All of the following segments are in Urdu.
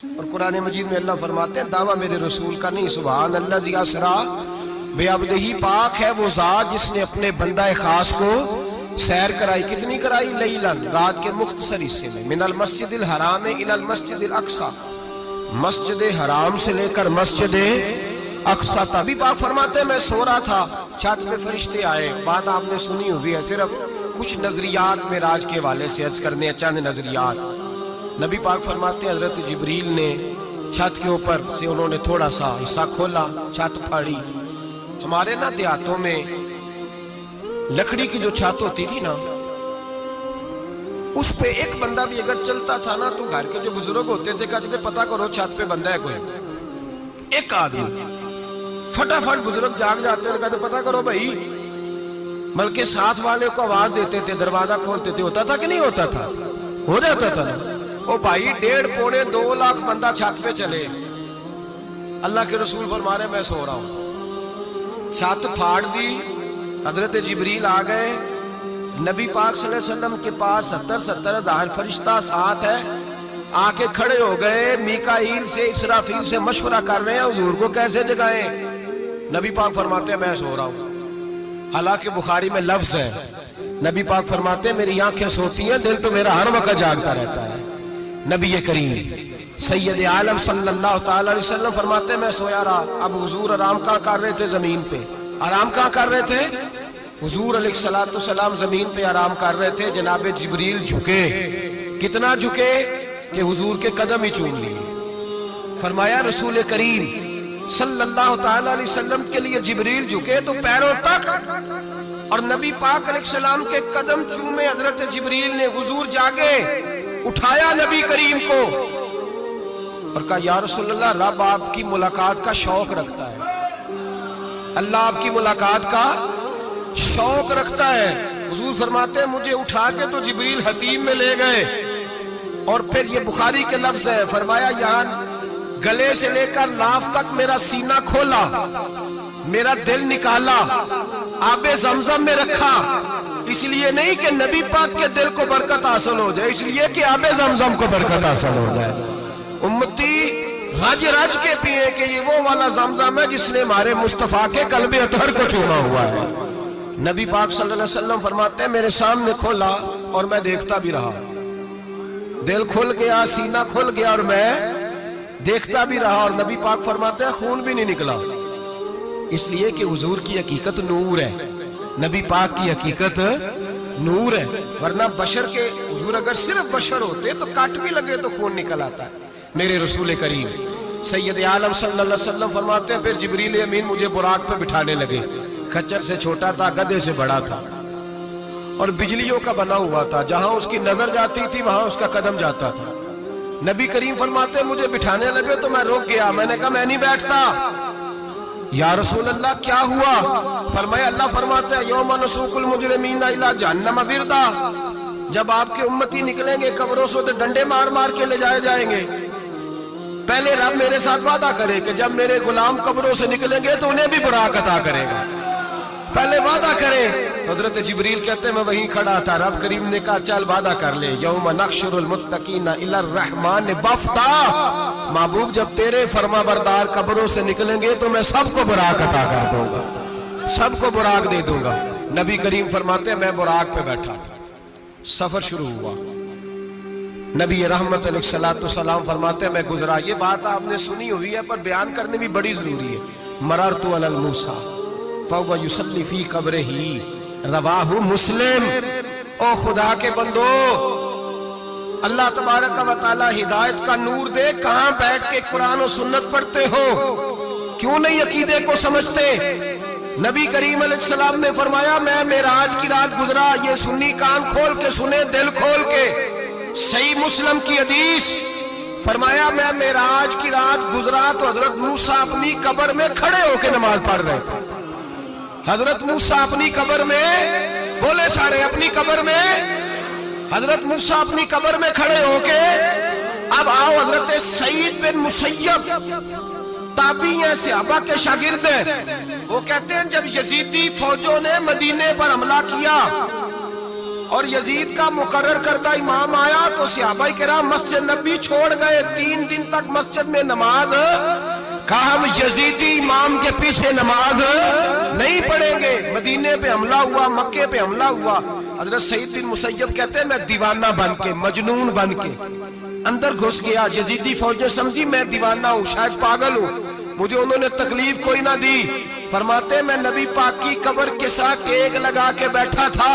اور قرآن مجید میں اللہ فرماتے ہیں دعویٰ میرے رسول کا نہیں، سبحان اللہ زی اسرا بے عبدہی، پاک ہے وہ ذات جس نے اپنے بندہ خاص کو سیر کرائی۔ کتنی کرائی؟ لیلن، رات کے مختصر حصے میں، من المسجد الحرام الی المسجد الاقصی، مسجد حرام سے لے کر مسجد اقصی تک۔ بھی پاک فرماتے ہیں میں سو رہا تھا، چھت پہ فرشتے آئے، بات آپ نے سنی ہوئی ہے، صرف کچھ نظریات معراج کے حوالے سے عرض کرنے چند نظریات۔ نبی پاک فرماتے ہیں حضرت جبریل نے چھت کے اوپر سے انہوں نے تھوڑا سا حصہ کھولا، چھت پھاڑی۔ ہمارے نا دیہاتوں میں لکڑی کی جو چھت ہوتی تھی نا، اس پہ ایک بندہ بھی اگر چلتا تھا نا تو گھر کے جو بزرگ ہوتے تھے کہتے تھے پتہ کرو چھت پہ بندہ ہے کوئی۔ ایک آدمی فٹافٹ بزرگ جاگ جاتے ہیں، کہتے پتہ کرو بھائی، بلکہ ساتھ والے کو آواز دیتے تھے، دروازہ کھولتے تھے۔ ہوتا تھا کہ نہیں ہوتا تھا؟ ہو جاتا تھا نا۔ او بھائی 1.5-2 لاکھ بندہ چھت پہ چلے، اللہ کے رسول فرما رہے میں سو رہا ہوں، چھت پھاڑ دی، حضرت جبریل آ گئے، نبی پاک صلی اللہ علیہ وسلم کے پاس 70 ہزار فرشتہ ساتھ ہے، آ کے کھڑے ہو گئے، میکائیل سے اسرافیل سے مشورہ کر رہے ہیں حضور کو کیسے جگائیں۔ نبی پاک فرماتے ہیں میں سو رہا ہوں۔ حالانکہ بخاری میں لفظ ہے، نبی پاک فرماتے ہیں میری آنکھیں سوتی ہیں، دل تو میرا ہر وقت جاگتا رہتا ہے۔ نبی کریم سید عالم صلی اللہ تعالی علیہ وسلم فرماتے ہیں میں سویا رہا۔ اب حضور آرام کہاں کر رہے تھے؟ زمین پہ۔ آرام کہاں کر رہے تھے؟ حضور علیہ السلام زمین پہ آرام کر رہے تھے، جناب جبریل جھکے، کتنا جھکے کہ حضور کے قدم ہی چوم لیے۔ فرمایا رسول کریم صلی اللہ تعالی علیہ وسلم کے لیے جبریل جھکے تو پیروں تک، اور نبی پاک علیہ السلام کے قدم چومے حضرت جبریل نے۔ حضور جاگے، اٹھایا نبی کریم کو اور کہا یا رسول اللہ، رب آپ کی ملاقات کا شوق رکھتا ہے، اللہ آپ کی ملاقات کا شوق رکھتا ہے۔ حضور فرماتے ہیں مجھے اٹھا کے تو جبریل حتیم میں لے گئے، اور پھر یہ بخاری کے لفظ ہے، فرمایا یہاں گلے سے لے کر لاف تک میرا سینہ کھولا، میرا دل نکالا، آب زمزم میں رکھا، اس لیے نہیں کہ نبی پاک کے دل کو برکت حاصل ہو جائے، اس لیے کہ آب زمزم کو برکت حاصل ہو جائے۔ امتی رج رج کے پیئے کہ یہ وہ والا زمزم ہے جس نے ہمارے مصطفیٰ کے قلب اطہر کو چوما ہوا ہے۔ نبی پاک صلی اللہ علیہ وسلم فرماتے ہیں میرے سامنے کھولا اور میں دیکھتا بھی رہا، دل کھل گیا، سینہ کھل گیا اور میں دیکھتا بھی رہا، اور نبی پاک فرماتے ہیں خون بھی نہیں نکلا، اس لیے کہ حضور کی حقیقت نور ہے، نبی پاک کی حقیقت نور ہے۔ ورنہ بشر کے حضور اگر صرف بشر ہوتے تو کٹ بھی لگے تو خون نکل آتا ہے۔ میرے رسول کریم سید عالم صلی اللہ علیہ وسلم فرماتے ہیں پھر جبریل امین مجھے براق پہ بٹھانے لگے، خچر سے چھوٹا تھا، گدھے سے بڑا تھا، اور بجلیوں کا بنا ہوا تھا، جہاں اس کی نظر جاتی تھی وہاں اس کا قدم جاتا تھا۔ نبی کریم فرماتے ہیں مجھے بٹھانے لگے تو میں رک گیا، میں نے کہا میں نہیں بیٹھتا۔ یا رسول اللہ کیا ہوا؟ فرمایا اللہ فرماتے ہیں یوم نسوق المجرمین الی جہنم وردا، جب آپ کے امتی نکلیں گے قبروں سے تو ڈنڈے مار مار کے لے جائے جائیں گے۔ پہلے رب میرے ساتھ وعدہ کرے کہ جب میرے غلام قبروں سے نکلیں گے تو انہیں بھی براق عطا کرے گا، پہلے وعدہ کرے۔ حضرت جبریل کہتے ہیں میں وہیں کھڑا تھا، رب کریم نے کہا چل وعدہ کر لے، یوم نحشر المتقین الی الرحمن وفدا، محبوب جب تیرے فرما بردار قبروں سے نکلیں گے تو میں سب کو براق عطا کر دوں گا، سب کو براق دے دوں گا۔ نبی کریم فرماتے ہیں میں براق پہ بیٹھا، سفر شروع ہوا، نبی رحمت علیہ السلام فرماتے ہیں میں گزرا۔ یہ بات آپ نے سنی ہوئی ہے پر بیان کرنے بھی بڑی ضروری ہے۔ مررت علی الموسیٰ فہو یصلی فی قبرہ، رواہ مسلم۔ او خدا کے بندو، اللہ تبارک و تعالی ہدایت کا نور دے، کہاں بیٹھ کے قرآن و سنت پڑھتے ہو؟ کیوں نہیں عقیدے کو سمجھتے؟ نبی کریم علیہ السلام نے فرمایا میں معراج کی رات گزرا، یہ سنی کان کھول کے سنے، دل کھول کے، صحیح مسلم کی حدیث۔ فرمایا میں معراج کی رات گزرا تو حضرت موسیٰ اپنی قبر میں کھڑے ہو کے نماز پڑھ رہے تھے۔ حضرت موسیٰ اپنی قبر میں، بولے سارے اپنی قبر میں، حضرت موسیٰ اپنی قبر میں کھڑے ہو کے، اب آؤ حضرت سعید بن مسیب تابعی ہیں، صحابہ کے شاگرد ہیں، وہ کہتے ہیں جب یزیدی فوجوں نے مدینے پر حملہ کیا اور یزید کا مقرر کردہ امام آیا تو صحابہ کرام مسجد نبی چھوڑ گئے، 3 دن تک مسجد میں نماز، کہا ہم یزیدی امام کے پیچھے نماز نہیں پڑھیں گے۔ مدینے پہ حملہ ہوا، مکے پہ حملہ ہوا، حضرت سعید بن مسیب کہتے ہیں میں دیوانہ بن کے، مجنون بن کے اندر گھس گیا۔ یزیدی فوجیں سمجھی میں دیوانہ ہوں، شاید پاگل ہوں، مجھے انہوں نے تکلیف کوئی نہ دی۔ فرماتے میں نبی پاک کی قبر کے ساتھ ٹیک لگا کے بیٹھا تھا،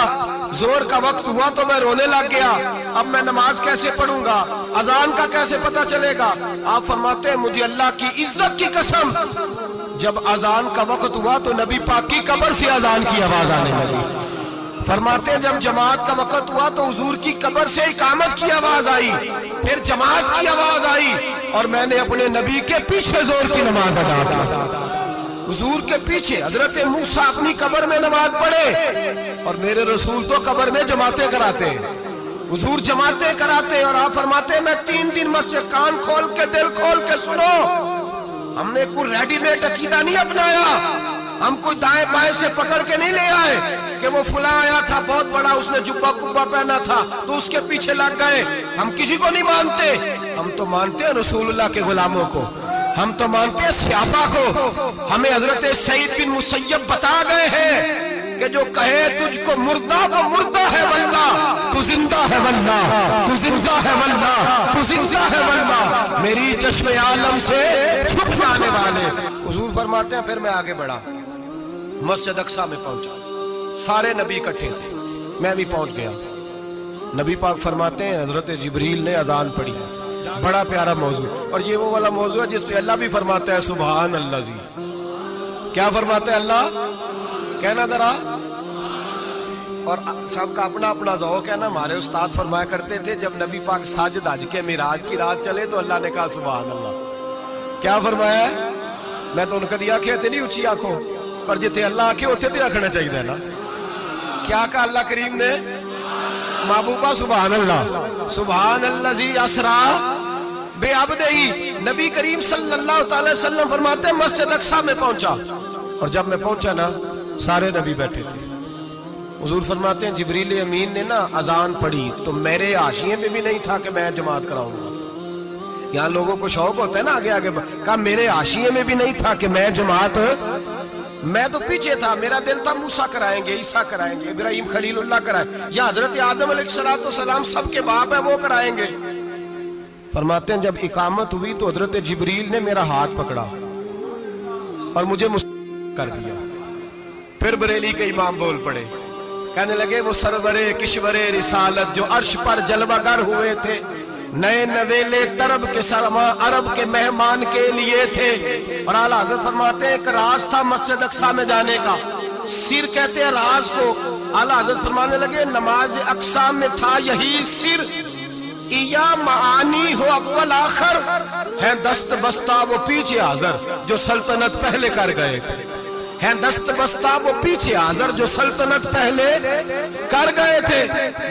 زور کا وقت ہوا تو میں رونے لگ گیا، اب میں نماز کیسے پڑھوں گا، اذان کا کیسے پتہ چلے گا۔ آپ فرماتے ہیں مجھے اللہ کی عزت کی قسم، جب اذان کا وقت ہوا تو نبی پاک کی قبر سے اذان کی آواز آنے لگی۔ فرماتے ہیں جب جماعت کا وقت ہوا تو حضور کی قبر سے اقامت کی آواز آئی، پھر جماعت کی آواز آئی، اور میں نے اپنے نبی کے پیچھے زور کی نماز ادا کی۔ حضور کے پیچھے حضرت موسیٰ اپنی قبر میں نماز پڑھے، اور میرے رسول تو قبر میں جماعتیں کراتے ہیں، حضور جماعتیں کراتے ہیں۔ اور آپ فرماتے ہیں میں 3 دن مسجد، کان کھول کے دل کھول کے سنو، ہم نے کوئی ریڈی میڈ عقیدہ نہیں اپنایا، ہم کوئی دائیں بائیں سے پکڑ کے نہیں لے آئے کہ وہ فلاں آیا تھا بہت بڑا، اس نے جبہ کبہ پہنا تھا تو اس کے پیچھے لگ گئے۔ ہم کسی کو نہیں مانتے، ہم تو مانتے ہیں رسول اللہ کے غلاموں کو، ہم تو مانتے ہیں صحابہ کو۔ ہمیں حضرت سعید بن مسیب بتا گئے ہیں کہ جو کہے تجھ کو مردہ وہ مردہ ہے واللہ، تو زندہ ہے واللہ، تو زندہ ہے واللہ، تو زندہ ہے واللہ، میری چشم عالم سے چھپ جانے والے۔ حضور فرماتے ہیں پھر میں آگے بڑھا، مسجد اقصیٰ میں پہنچا، سارے نبی اکٹھے تھے، میں بھی پہنچ گیا۔ نبی پاک فرماتے ہیں حضرت جبریل نے اذان پڑھی، بڑا پیارا موضوع، اور یہ وہ والا موضوع ہے جس پہ اللہ بھی فرماتا ہے سبحان اللہ جی۔ کیا فرماتا ہے اللہ؟ کہنا ذرا، اور سب کا اپنا اپنا ذوق ہے نا۔ ہمارے استاد فرمایا کرتے تھے جب نبی پاک ساجد حج کے معراج کی رات چلے تو اللہ نے کہا سبحان اللہ۔ کیا فرمایا ہے؟ میں تو ان کا دیا کہتے نہیں اچھی آنکھوں پر جتے اللہ آنکھیں ہوتے تھے آنکھنا چاہیے نا۔ کیا کہا اللہ کریم نے؟ محبوبہ سبحان اللہ، سبحان اللہ جی اسرا بے عبدہی۔ نبی کریم صلی اللہ تعالی وسلم فرماتے ہیں مسجد اقصیٰ میں پہنچا، اور جب میں پہنچا نا سارے نبی بیٹھے تھے۔ حضور فرماتے ہیں جبریل امین نے نا اذان پڑھی تو میرے حاشیے میں بھی نہیں تھا کہ میں جماعت کراؤں گا۔ یہاں لوگوں کو شوق ہوتا ہے نا آگے آگے، کہا میرے حاشیے میں بھی نہیں تھا کہ میں جماعت، میں تو پیچھے تھا، میرا دل تھا موسیٰ کرائیں گے، عیسیٰ کرائیں گے، ابراہیم خلیل اللہ کرائیں، یا حضرت آدم علیہ السلام سب کے باپ ہیں وہ کرائیں گے۔ فرماتے ہیں جب اقامت ہوئی تو حضرت جبریل نے میرا ہاتھ پکڑا اور مجھے کر دیا۔ پھر بریلی کے امام بول پڑے، کہنے لگے وہ سرور کشور رسالت جو عرش پر جلوہ گر ہوئے تھے، نئے نویلے طرب کے سرما عرب کے مہمان کے لیے تھے۔ اور اعلیٰ حضرت فرماتے ہیں ایک راز تھا مسجد اقصیٰ میں جانے کا، سر کہتے ہیں راز کو۔ اعلیٰ حضرت فرمانے لگے نماز اقصیٰ میں تھا یہی سر، یا معانی ہو اول آخر، ہیں دست بستہ وہ پیچھے حاضر جو سلطنت پہلے کر گئے تھے، ہیں دست بستہ وہ پیچھے حاضر جو سلطنت پہلے کر گئے تھے۔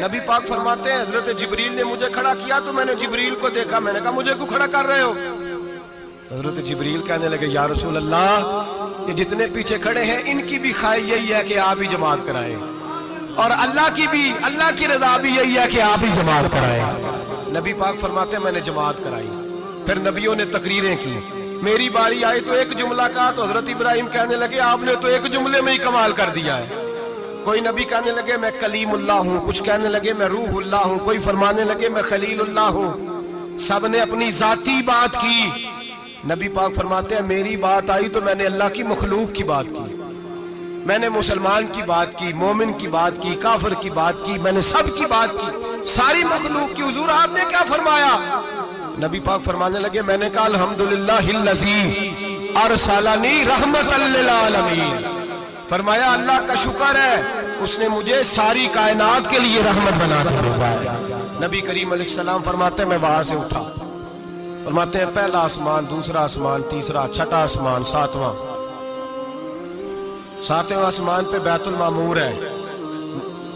نبی پاک فرماتے ہیں حضرت جبریل نے مجھے کھڑا کیا تو میں نے جبریل کو دیکھا، میں نے کہا مجھے کیوں کھڑا کر رہے ہو؟ حضرت جبریل کہنے لگے یا رسول اللہ یہ جتنے پیچھے کھڑے ہیں ان کی بھی خواہش یہی ہے کہ آپ ہی جماعت کرائیں، اور اللہ کی رضا بھی یہی ہے کہ آپ ہی جماعت کرائیں۔ نبی پاک فرماتے ہیں میں نے جماعت کرائی، پھر نبیوں نے تقریریں کی، میری باری آئی تو ایک جملہ کہا تو حضرت ابراہیم کہنے لگے آپ نے تو ایک جملے میں ہی کمال کر دیا ہے۔ کوئی نبی کہنے لگے میں کلیم اللہ ہوں، کچھ کہنے لگے میں روح اللہ ہوں، کوئی فرمانے لگے میں خلیل اللہ ہوں، سب نے اپنی ذاتی بات کی۔ نبی پاک فرماتے ہیں میری بات آئی تو میں نے اللہ کی مخلوق کی بات کی، میں نے مسلمان کی بات کی، مومن کی بات کی، کافر کی بات کی، میں نے سب کی بات کی، ساری مخلوق کی۔ حضور آپ نے کیا فرمایا؟ نبی پاک فرمانے لگے میں نے کہا الحمدللہ الذی ارسلنی رحمت للعالمین، فرمایا اللہ کا شکر ہے اس نے مجھے ساری کائنات کے لیے رحمت بنا دیا۔ نبی کریم علیہ السلام فرماتے ہیں میں وہاں سے اٹھا، فرماتے ہیں پہلا آسمان، دوسرا آسمان، تیسرا، چھٹا آسمان، ساتواں آسمان پہ بیت المعمور ہے،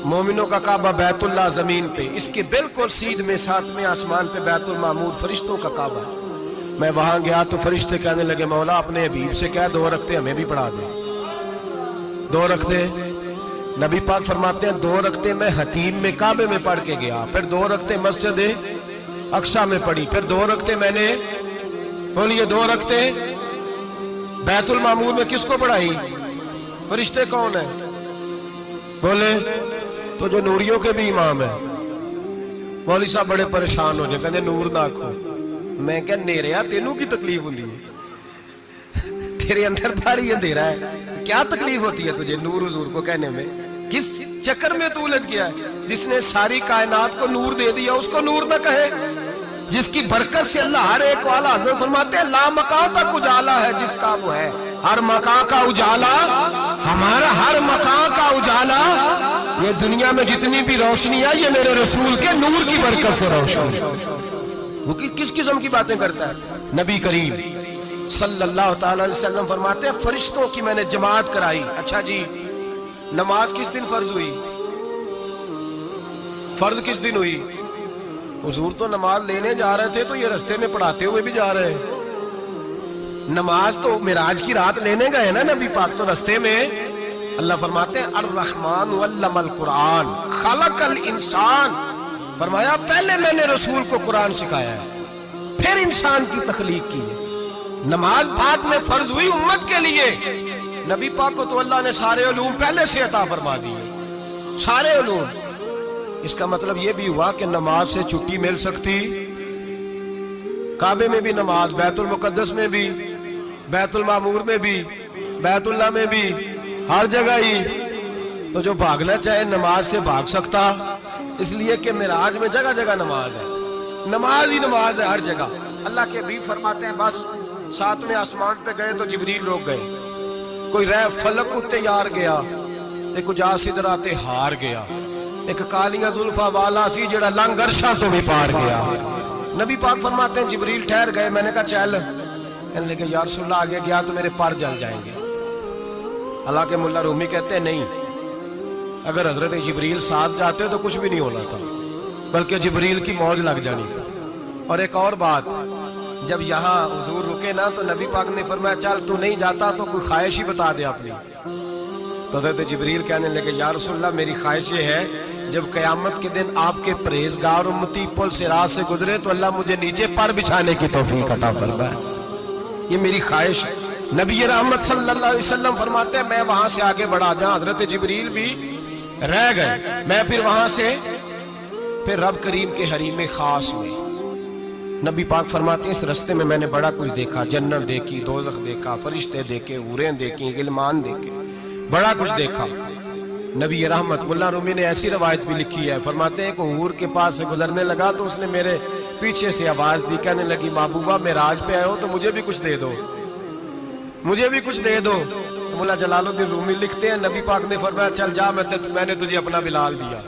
مومنوں کا کعبہ بیت اللہ زمین پہ، اس کے بالکل سیدھ میں 7ویں آسمان پہ بیت المعمور فرشتوں کا کعبہ ہے۔ میں وہاں گیا تو فرشتے کہنے لگے مولا اپنے حبیب سے کہہ 2 رکعتیں ہمیں بھی پڑھا دے، 2 رکعتیں نبی پاک فرماتے ہیں 2 رکعتیں میں حتیم میں کعبے میں پڑھ کے گیا، پھر 2 رکعتیں مسجد اقصی میں پڑھی، پھر 2 رکعتیں میں نے بولیے 2 رکعتیں بیت المعمور میں کس کو پڑھائی؟ فرشتے کون ہیں؟ بولے تو جو نوریوں کے بھی امام ہیں۔ مولوی صاحب بڑے پریشان ہو جائے، کہتے نور نہ آکھو۔ میں کہ نیریا تینوں کی تکلیف ہوتی ہے، تیرے اندر بھاری اندھیرا ہے، کیا تکلیف ہوتی ہے تجھے نور حضور کو کہنے میں؟ کس چکر میں تو الجھ گیا ہے؟ جس نے ساری کائنات کو نور دے دیا اس کو نور نہ کہے؟ جس کی برکت سے اللہ ہر ایک والا، حضرت فرماتے ہیں لا مکان تک اجالا ہے جس کا وہ ہے، ہر مکان کا اجالا ہمارا، ہر مکان کا اجالا، یہ دنیا میں جتنی بھی روشنی ہے یہ میرے رسول کے نور کی برکت سے روشن ہے۔ وہ کس قسم کی باتیں کرتا ہے؟ نبی کریم صلی اللہ تعالی علیہ وسلم فرماتے ہیں فرشتوں کی میں نے جماعت کرائی۔ اچھا جی، نماز کس دن فرض ہوئی؟ فرض کس دن ہوئی؟ حضور تو نماز لینے جا رہے تھے تو یہ رستے میں پڑھاتے ہوئے بھی جا رہے ہیں۔ نماز تو معراج کی رات لینے گئے نا نبی پاک، تو رستے میں اللہ فرماتے ہیں الرحمن علم القرآن خلق الانسان، فرمایا پہلے میں نے رسول کو قرآن سکھایا ہے، پھر انسان کی تخلیق کی ہے۔ نماز بعد میں فرض ہوئی امت کے لیے، نبی پاک کو تو اللہ نے سارے علوم پہلے سے عطا فرما دیے، سارے علوم۔ اس کا مطلب یہ بھی ہوا کہ نماز سے چھٹی مل سکتی، کعبے میں بھی نماز، بیت المقدس میں بھی، بیت المعمور میں بھی، بیت اللہ میں بھی، ہر جگہ ہی۔ تو جو بھاگنا چاہے نماز سے بھاگ سکتا، اس لیے کہ معراج میں جگہ جگہ نماز ہے، نماز ہی نماز ہے ہر جگہ۔ اللہ کے حبیب فرماتے ہیں بس 7ویں آسمان پہ گئے تو جبریل روک گئے، کوئی رہ فلک اتے یار گیا، ایک جا سدراتے ہار گیا، ایک کالیاں زلفا والا سی جڑا لنگ عرشاں تو بھی پار گیا۔ نبی پاک فرماتے ہیں جبریل ٹھہر گئے، میں نے کہا چل، کہنے لگے یا رسول اللہ آگے گیا تو میرے پر جل جائیں گے۔ حالانکہ ملا رومی کہتے ہیں نہیں، اگر حضرت جبریل ساتھ جاتے تو کچھ بھی نہیں ہونا تھا، بلکہ جبریل کی موج لگ جانی تھی۔ اور ایک اور بات، جب یہاں حضور رکے نا تو نبی پاک نے فرمایا چل تو نہیں جاتا تو کوئی خواہش ہی بتا دے اپنی۔ تو حضرت جبریل کہنے لگے یا رسول اللہ میری خواہش یہ ہے جب قیامت کے دن آپ کے پرہیزگار امتی پل صراط سے گزرے تو اللہ مجھے نیچے پر بچھانے کی توفیق عطا فرمائے، یہ میری خواہش ہے۔ نبی رحمت صلی اللہ علیہ وسلم فرماتے ہیں میں وہاں سے آگے بڑھا جہاں حضرت جبریل بھی رہ گئے، میں پھر وہاں سے پھر رب کریم کے حریم خاص میں۔ نبی پاک فرماتے ہیں اس رستے میں نے بڑا کچھ دیکھا، جنت دیکھی، دوزخ دیکھا، فرشتے دیکھے، حوریں دیکھی، غلمان دیکھے، بڑا کچھ دیکھا۔ نبی رحمت ملا رومی نے ایسی روایت بھی لکھی ہے، فرماتے ہیں کہ حور کے پاس سے گزرنے لگا تو اس نے میرے پیچھے سے آواز دی، کہنے لگی محبوبہ معراج پہ آئے ہو تو مجھے بھی کچھ دے دو، مجھے بھی کچھ دے دو۔ مولا جلال الدین رومی لکھتے ہیں نبی پاک نے فرمایا چل جا میں نے تجھے اپنا بلال دیا۔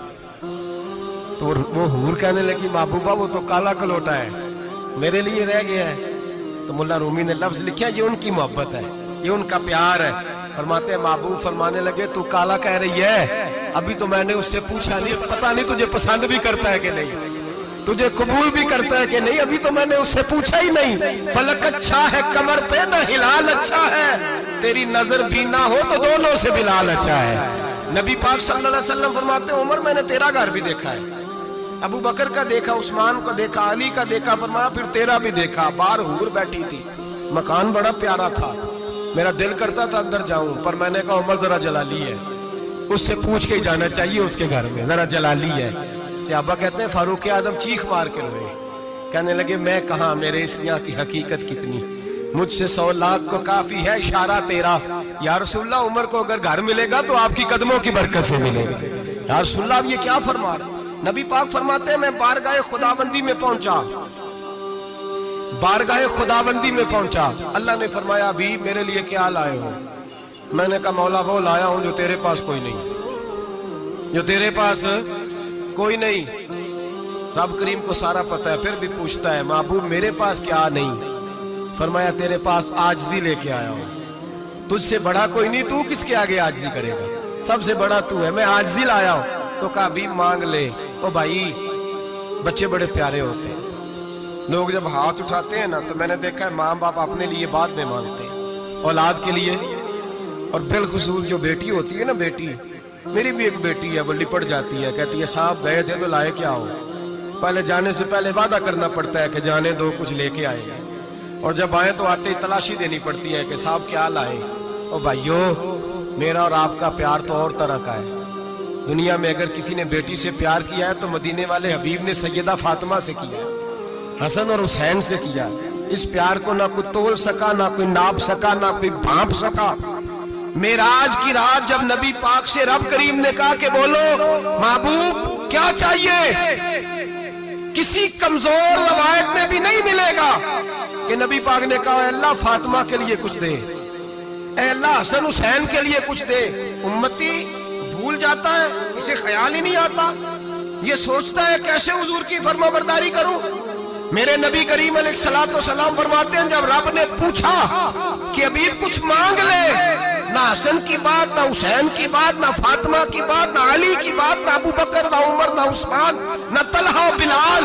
تو وہ حور کہنے لگی محبوبہ وہ تو کالا کلوٹا ہے، میرے لیے رہ گیا ہے۔ تو مولا رومی نے لفظ لکھا یہ ان کی محبت ہے، یہ ان کا پیار ہے۔ فرماتے ہیں محبوب فرمانے لگے تو کالا کہہ رہی ہے، ابھی تو میں نے اس سے پوچھا نہیں، پتہ نہیں تجھے پسند بھی کرتا ہے کہ نہیں، تجھے قبول بھی کرتا ہے کہ نہیں، ابھی تو میں نے اس سے پوچھا ہی نہیں۔ فلک اچھا ہے کمر پہ نہ ہلال اچھا ہے، تیری نظر بھی نہ ہو تو دونوں سے بلال اچھا ہے۔ نبی پاک صلی اللہ علیہ وسلم فرماتے ہیں عمر میں نے تیرا گھر بھی دیکھا ہے، ابو بکر کا دیکھا، عثمان کا دیکھا، علی کا دیکھا، فرمایا پھر تیرا بھی دیکھا۔ باہر حور بیٹھی تھی، مکان بڑا پیارا تھا، میرا دل کرتا تھا اندر جاؤں، پر میں نے کہا عمر ذرا جلالی ہے، اس سے پوچھ کے ہی جانا چاہیے، اس کے گھر میں ذرا جلالی ہے۔ صحابہ کہتے ہیں فاروق اعظم چیخ مار کے روئے، کہنے لگے میں کہاں، میرے اس یہاں کی حقیقت کتنی، مجھ سے 100 لاکھ کو کافی ہے اشارہ تیرا۔ یا رسول اللہ عمر کو اگر گھر ملے گا تو آپ کی قدموں کی برکت سے ملے گا۔ یا رسول اللہ اب یہ کیا فرما رہا؟ نبی پاک فرماتے ہیں میں بارگاہ خداوندی میں پہنچا، بارگاہ خداوندی میں پہنچا، اللہ نے فرمایا ابھی میرے لیے کیا لائے ہو؟ میں نے کہا مولا وہ لایا ہوں جو تیرے پاس کوئی نہیں، جو تیرے پاس کوئی نہیں۔ رب کریم کو سارا پتہ ہے، پھر بھی پوچھتا ہے محبوب میرے پاس کیا نہیں؟ فرمایا تیرے پاس عاجزی لے کے آیا ہوں، تجھ سے بڑا کوئی نہیں، تو کس کے آگے عاجزی کرے گا، سب سے بڑا تو ہے، میں عاجزی لایا ہوں۔ تو کہا بھی مانگ لے۔ او بھائی بچے بڑے پیارے ہوتے ہیں، لوگ جب ہاتھ اٹھاتے ہیں نا تو میں نے دیکھا ہے ماں باپ اپنے لیے بعد میں مانگتے ہیں، اولاد کے لیے، اور بالخصوص جو بیٹی ہوتی ہے نا، بیٹی میری بھی ایک بیٹی ہے, وہ لپٹ جاتی ہے, کہتی ہے صاحب گئے تھے تو لائے کیا ہو. پہلے جانے سے پہلے وعدہ کرنا پڑتا ہے کہ جانے دو کچھ لے کے آئے گا, اور جب آئے تو آتے ہی تلاشی دینی پڑتی ہے کہ صاحب کیا لائے. اور بھائیو, میرا اور آپ کا پیار تو اور طرح کا ہے. دنیا میں اگر کسی نے بیٹی سے پیار کیا ہے تو مدینے والے حبیب نے سیدہ فاطمہ سے کیا, حسن اور حسین سے کیا. اس پیار کو نہ کوئی تول سکا, نہ کوئی ناپ سکا, نہ کوئی بھانپ سکا. معراج کی رات جب نبی پاک سے رب کریم نے کہا کہ بولو محبوب کیا چاہیے, کسی کمزور روایت میں بھی نہیں ملے گا کہ نبی پاک نے کہا اے اللہ فاطمہ کے لیے کچھ دے, اے اللہ حسن حسین کے لیے کچھ دے. امتی بھول جاتا ہے, اسے خیال ہی نہیں آتا, یہ سوچتا ہے کیسے حضور کی فرما برداری کروں. میرے نبی کریم علیہ الصلوۃ والسلام فرماتے ہیں جب رب نے پوچھا کہ ابھی کچھ مانگ لے, نہ حسن کی بات, نہ حسین کی بات, نہ فاطمہ کی بات, نہ علی کی بات, نہ ابو بکر, نہ عمر, نہ عثمان, نہ طلحہ و بلال.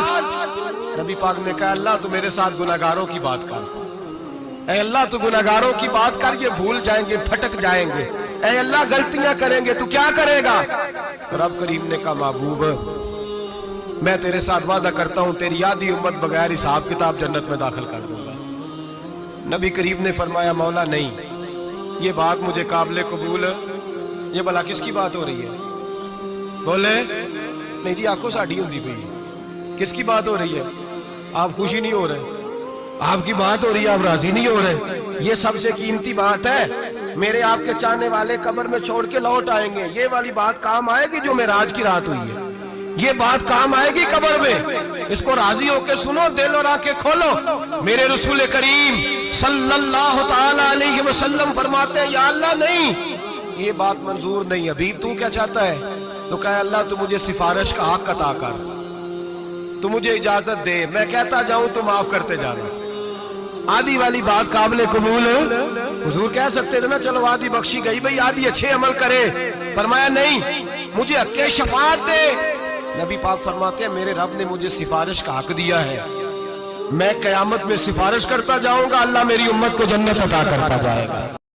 نبی پاک نے کہا اللہ تو میرے ساتھ گناہگاروں کی بات کر, اے اللہ تو گناہگاروں کی بات کر, یہ بھول جائیں گے, پھٹک جائیں گے, اے اللہ غلطیاں کریں گے, تو کیا کرے گا. تو رب کریم نے کہا محبوب میں تیرے ساتھ وعدہ کرتا ہوں تیری آدھی امت بغیر حساب کتاب جنت میں داخل کر دوں گا. نبی کریم نے فرمایا مولا نہیں, یہ بات مجھے قابل قبول ہے. یہ بھلا کس کی بات ہو رہی ہے؟ بولے میری آنکھوں ساڑھی ہوندی پئی, کس کی بات ہو رہی ہے؟ آپ خوشی نہیں ہو رہے, آپ کی بات ہو رہی ہے, آپ راضی نہیں ہو رہے. یہ سب سے قیمتی بات ہے. میرے آپ کے چاہنے والے قبر میں چھوڑ کے لوٹ آئیں گے, یہ والی بات کام آئے گی جو معراج کی رات ہوئی ہے, یہ بات کام آئے گی قبر میں. اس کو راضی ہو کے سنو, دل اور آنکھیں کھولو. میرے رسول کریم صلی اللہ تعالی علیہ وسلم فرماتے ہیں یا اللہ نہیں, یہ بات منظور نہیں. ابھی تو کیا چاہتا ہے؟ تو کہا اللہ تو مجھے سفارش کا حق عطا کر, تو مجھے اجازت دے, میں کہتا جاؤں تو معاف کرتے جانا. آدھی والی بات قابل قبول ہے. حضور کہہ سکتے تھے نا چلو آدھی بخشی گئی بھئی, آدھی اچھے عمل کرے. فرمایا نہیں, مجھے حق شفاعت دے. نبی پاک فرماتے ہیں میرے رب نے مجھے سفارش کا حق دیا ہے, میں قیامت میں سفارش کرتا جاؤں گا, اللہ میری امت کو جنت عطا کرتا جائے گا.